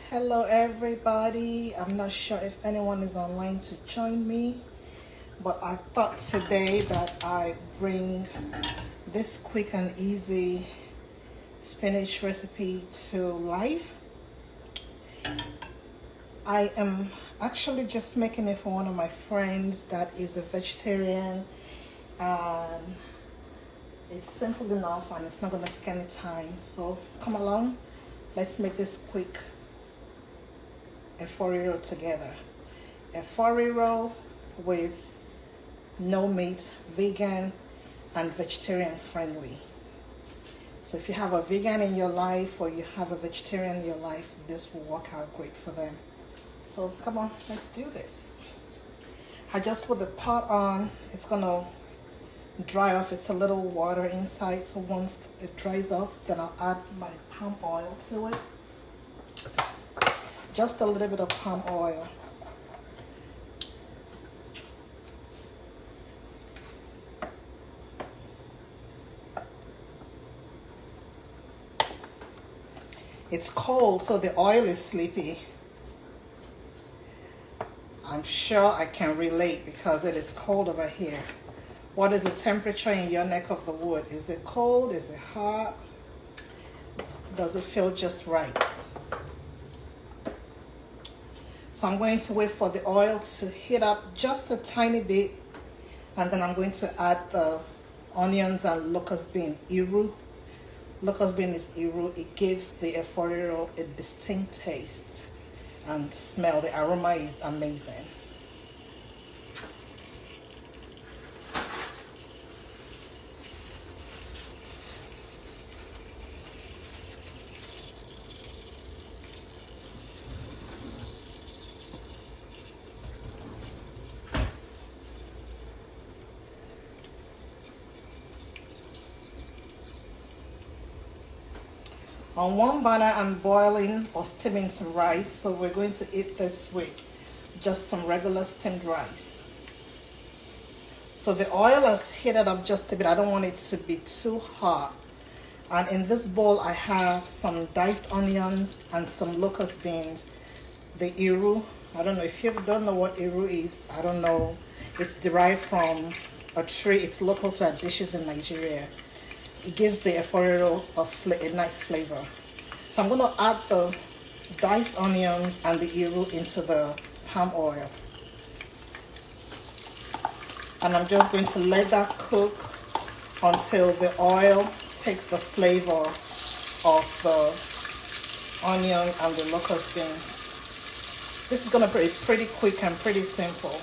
Hello everybody. I'm not sure if anyone is online to join me, but I thought today that I bring this quick and easy spinach recipe to life. I am actually just making it for one of my friends that is a vegetarian, and it's simple enough and it's not going to take any time. So come along, let's make this quick Efo Riro together. Efo Riro with no meat, vegan and vegetarian friendly. So if you have a vegan in your life or you have a vegetarian in your life, this will work out great for them. So come on, let's do this. I just put the pot on. It's gonna dry off. It's a little water inside, so once it dries off, then I'll add my palm oil to it. Just a little bit of palm oil. It's cold, so the oil is sleepy. I'm sure I can relate because it is cold over here. What is the temperature in your neck of the wood? Is it cold? Is it hot? Does it feel just right? So I'm going to wait for the oil to heat up just a tiny bit, and then I'm going to add the onions and locust bean. Iru. Locust bean is Iru. It gives the Efo Riro a distinct taste and smell. The aroma is amazing. On one burner, I'm boiling or steaming some rice, so we're going to eat this with just some regular steamed rice. So the oil has heated up just a bit. I don't want it to be too hot. And in this bowl, I have some diced onions and some locust beans. The Iru, I don't know if you don't know what Iru is. I don't know. It's derived from a tree. It's local to our dishes in Nigeria. It gives the Efo Riro a nice flavor. So I'm going to add the diced onions and the Iru into the palm oil. And I'm just going to let that cook until the oil takes the flavor of the onion and the locust beans. This is going to be pretty quick and pretty simple.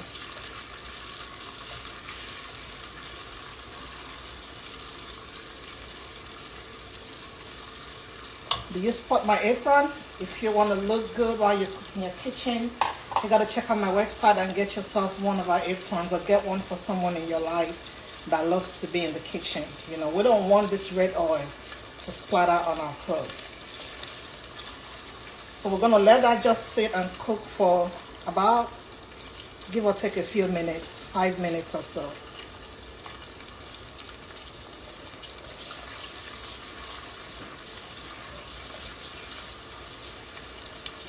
Do you spot my apron? If you want to look good while you're cooking your kitchen, you got to check out my website and get yourself one of our aprons, or get one for someone in your life that loves to be in the kitchen. You know, we don't want this red oil to splatter on our clothes. So we're going to let that just sit and cook for about, give or take a few minutes, 5 minutes or so.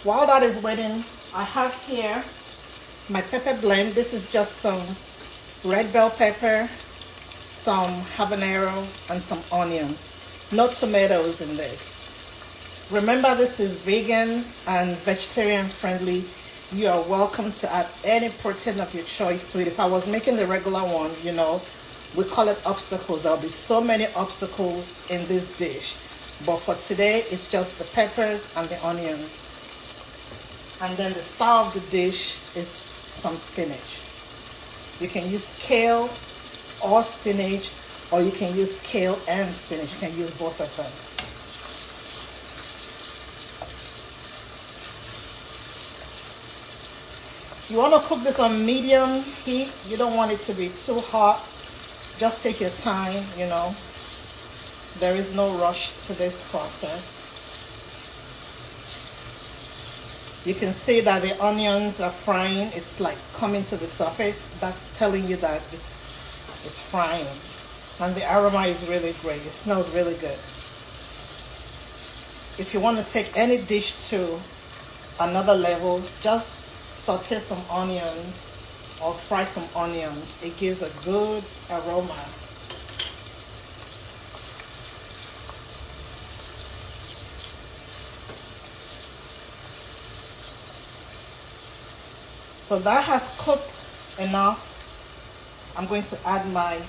While that is waiting, I have here my pepper blend. This is just some red bell pepper, some habanero, and some onions. No tomatoes in this. Remember, this is vegan and vegetarian friendly. You are welcome to add any protein of your choice to it. If I was making the regular one, you know, we call it obstacles. There'll be so many obstacles in this dish. But for today, it's just the peppers and the onions. And then the star of the dish is some spinach. You can use kale or spinach, or you can use kale and spinach. You can use both of them. You want to cook this on medium heat. You don't want it to be too hot. Just take your time, you know. There is no rush to this process. You can see that the onions are frying. It's like coming to the surface. That's telling you that it's frying. And the aroma is really great. It smells really good. If you want to take any dish to another level. Just saute some onions or fry some onions. It gives a good aroma. So that has cooked enough. I'm going to add my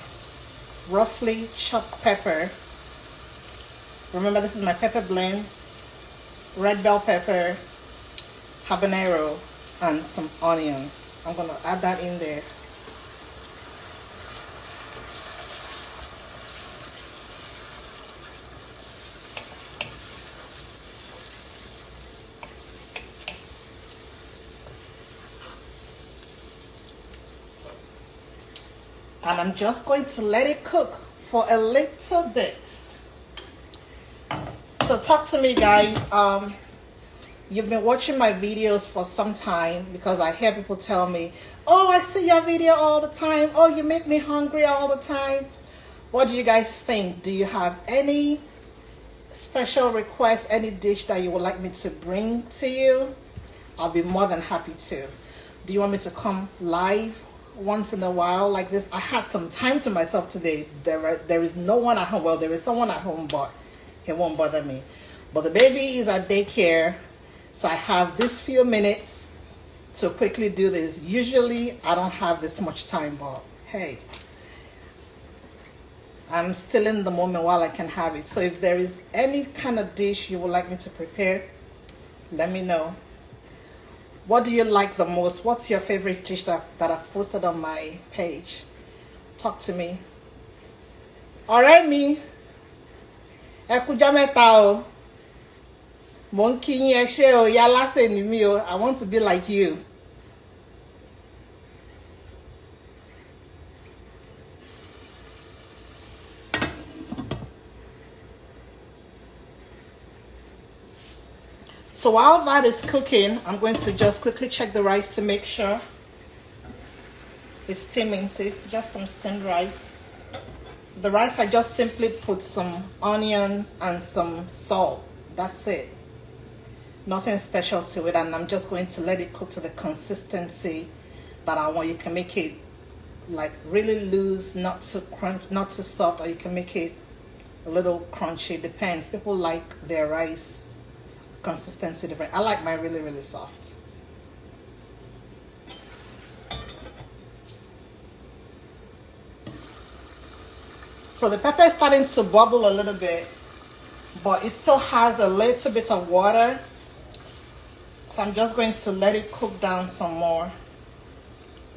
roughly chopped pepper. Remember, this is my pepper blend. Red bell pepper, habanero, and some onions. I'm going to add that in there. And I'm just going to let it cook for a little bit. So talk to me, guys. You've been watching my videos for some time, because I hear people tell me, oh, I see your video all the time. Oh, you make me hungry all the time. What do you guys think? Do you have any special requests, any dish that you would like me to bring to you? I'll be more than happy to. Do you want me to come live once in a while like this? I had some time to myself today. There is no one at home. Well, there is someone at home, but it won't bother me. But the baby is at daycare, so I have this few minutes to quickly do this. Usually I don't have this much time, but hey, I'm still in the moment while I can have it. So if there is any kind of dish you would like me to prepare, let me know. What do you like the most? What's your favorite dish that I've posted on my page? Talk to me. Alright, me. I want to be like you. So while that is cooking, I'm going to just quickly check the rice to make sure it's steaming. See, just some steamed rice. The rice, I just simply put some onions and some salt. That's it. Nothing special to it, and I'm just going to let it cook to the consistency that I want. You can make it like really loose, not too crunch, not too soft, or you can make it a little crunchy. Depends. People like their rice consistency different. I like mine really, really soft. So the pepper is starting to bubble a little bit, but it still has a little bit of water. So I'm just going to let it cook down some more.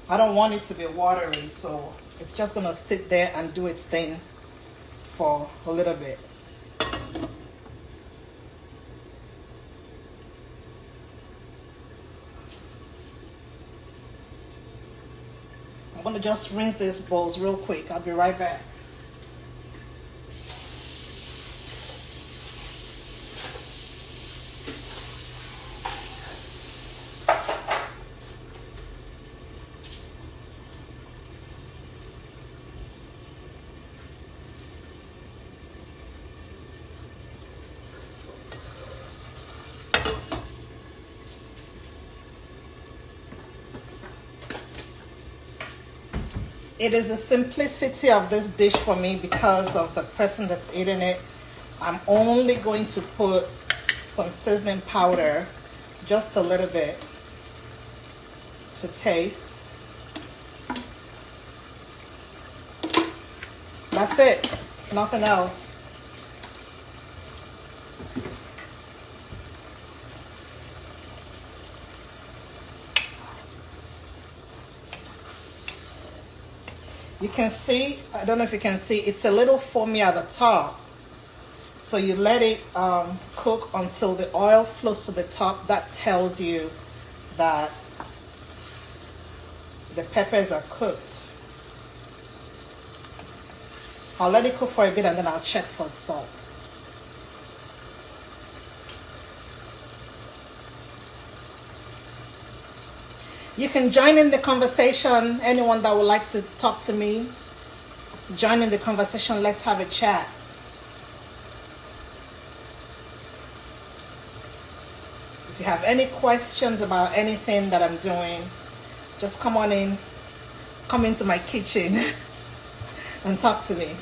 I don't want it to be watery, so it's just going to sit there and do its thing for a little bit. I'm going to just rinse these bowls real quick. I'll be right back. It is the simplicity of this dish for me because of the person that's eating it. I'm only going to put some seasoning powder, just a little bit, to taste. That's it, nothing else. You can see, I don't know if you can see, it's a little foamy at the top. So you let it cook until the oil floats to the top. That tells you that the peppers are cooked. I'll let it cook for a bit and then I'll check for the salt. You can join in the conversation. Anyone that would like to talk to me, join in the conversation. Let's have a chat. If you have any questions about anything that I'm doing, just come on in, come into my kitchen and talk to me.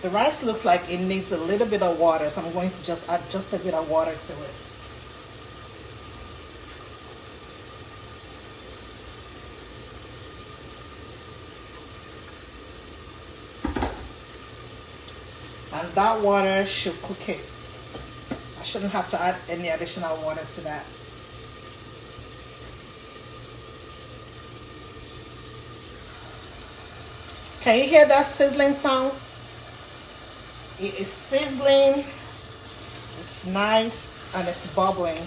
The rice looks like it needs a little bit of water, so I'm going to just add just a bit of water to it. And that water should cook it. I shouldn't have to add any additional water to that. Can you hear that sizzling sound? It is sizzling, it's nice, and it's bubbling.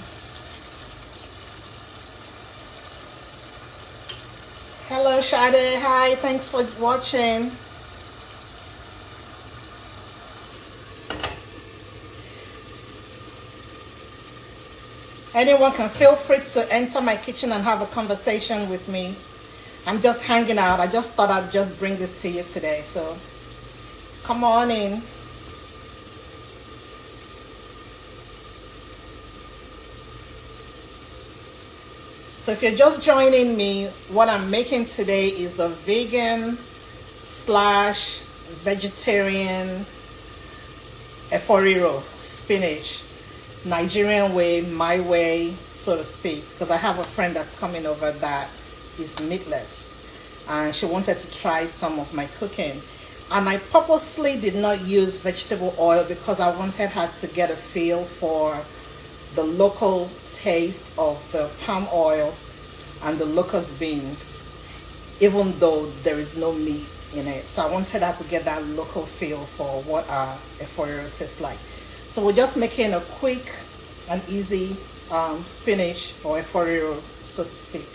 Hello Shade, hi, thanks for watching. Anyone can feel free to enter my kitchen and have a conversation with me. I'm just hanging out. I just thought I'd just bring this to you today, so come on in. So if you're just joining me, what I'm making today is the vegan slash vegetarian Efo Riro spinach, Nigerian way, my way, so to speak, because I have a friend that's coming over that is meatless and she wanted to try some of my cooking. And I purposely did not use vegetable oil because I wanted her to get a feel for the local taste of the palm oil and the locust beans, even though there is no meat in it. So I wanted her to get that local feel for what our Efo Riro tastes like. So we're just making a quick and easy spinach or Efo Riro, so to speak.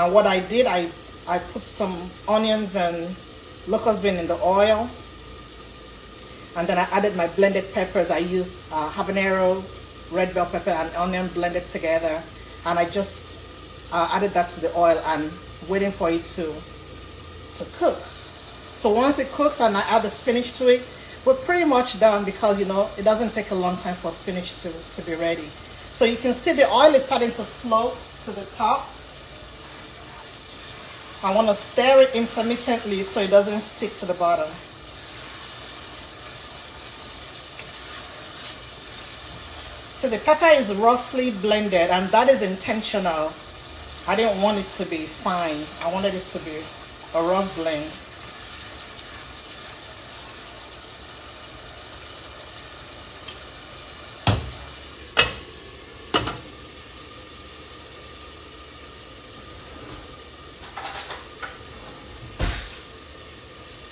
And what I did, I put some onions and locust bean in the oil, and then I added my blended peppers. I used habanero, red bell pepper, and onion blended together, and I just added that to the oil and waiting for it to cook. So once it cooks and I add the spinach to it, we're pretty much done, because you know it doesn't take a long time for spinach to be ready. So you can see the oil is starting to float to the top. I want to stir it intermittently so it doesn't stick to the bottom. So the pepper is roughly blended, and that is intentional. I didn't want it to be fine. I wanted it to be a rough blend.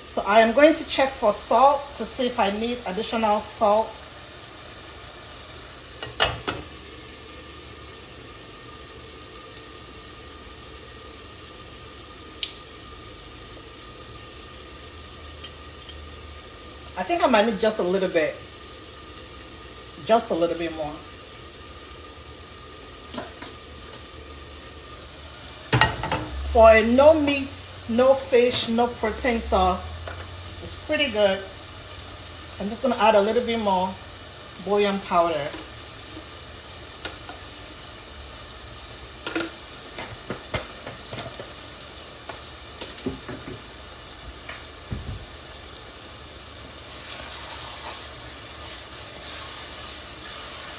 So I am going to check for salt to see if I need additional salt. I think I might need just a little bit more. For a no meat, no fish, no protein sauce, it's pretty good. So I'm just going to add a little bit more bouillon powder.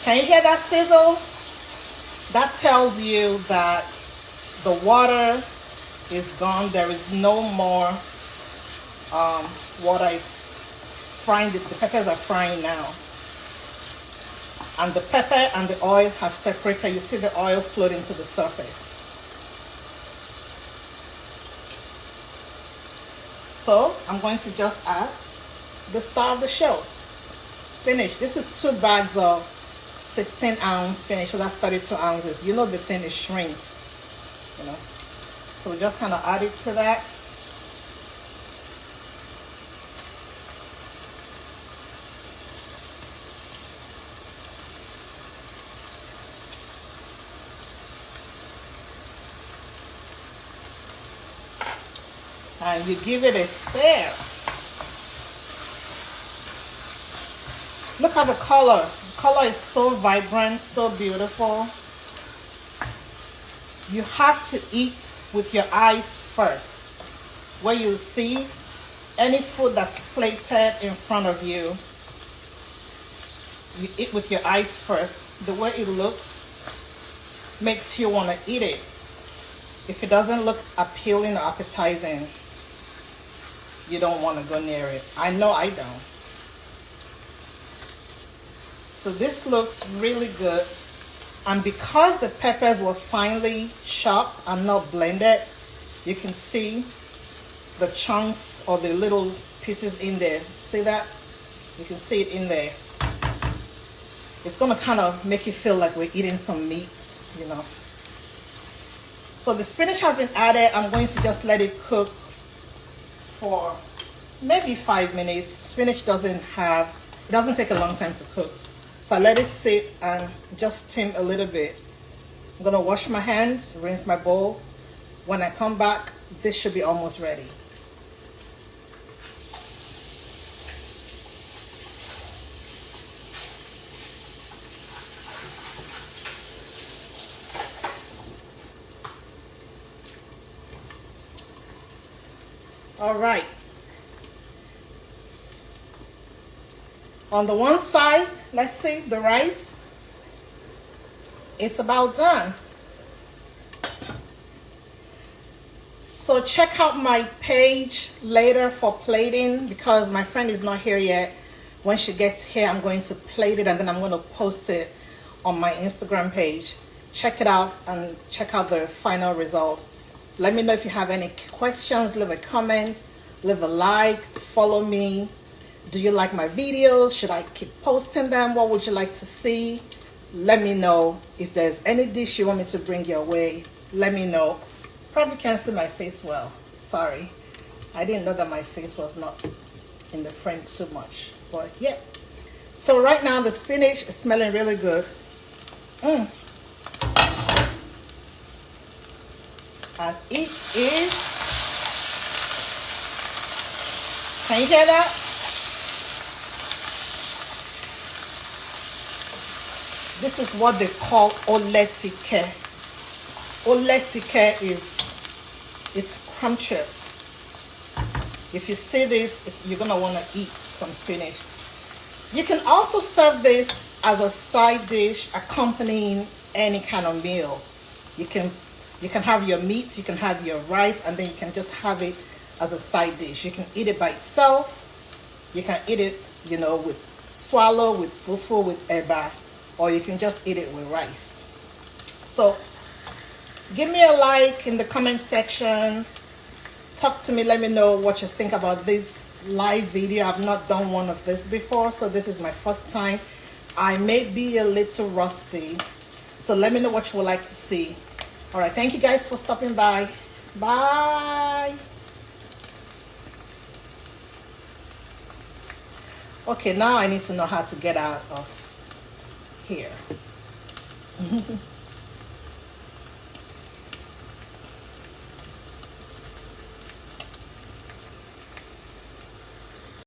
Can you hear that sizzle? That tells you that the water is gone. There is no more water. It's frying. The peppers are frying now. And the pepper and the oil have separated. You see the oil floating to the surface. So I'm going to just add the star of the show, spinach. This is 2 bags of 16-ounce spinach, so that's 32 ounces. You know the thing, it shrinks, you know. So we just kind of add it to that. and you give it a stir. Look at the color. The color is so vibrant, so beautiful. You have to eat with your eyes first. Where you see any food that's plated in front of you, you eat with your eyes first. The way it looks makes you want to eat it. If it doesn't look appealing or appetizing, you don't want to go near it. I know I don't. So this looks really good. And because the peppers were finely chopped and not blended, you can see the chunks or the little pieces in there. See that? You can see it in there. It's gonna kind of make you feel like we're eating some meat, you know. So the spinach has been added. I'm going to just let it cook for maybe 5 minutes. Spinach doesn't take a long time to cook. So I let it sit and just steam a little bit. I'm gonna wash my hands, rinse my bowl. When I come back, this should be almost ready. All right. On the one side, let's see the rice. It's about done. So check out my page later for plating because my friend is not here yet. When she gets here, I'm going to plate it and then I'm going to post it on my Instagram page. Check it out and check out the final result. Let me know if you have any questions. Leave a comment, leave a like, follow me. Do you like my videos? Should I keep posting them? What would you like to see? Let me know. If there's any dish you want me to bring your way, let me know. Probably can't see my face well. Sorry. I didn't know that my face was not in the frame too much. But yeah. So right now the spinach is smelling really good. And it is, can you hear that? This is what they call oletike. Oletike is, it's scrumptious. If you see this, you're gonna wanna eat some spinach. You can also serve this as a side dish accompanying any kind of meal. You can have your meat, you can have your rice, and then you can just have it as a side dish. You can eat it by itself. You can eat it, you know, with swallow, with fufu, with eba, or you can just eat it with rice. So give me a like in the comment section. Talk to me, let me know what you think about this live video. I've not done one of this before, so this is my first time. I may be a little rusty, so let me know what you would like to see. All right, thank you guys for stopping by. Bye. Okay, now I need to know how to get out of here.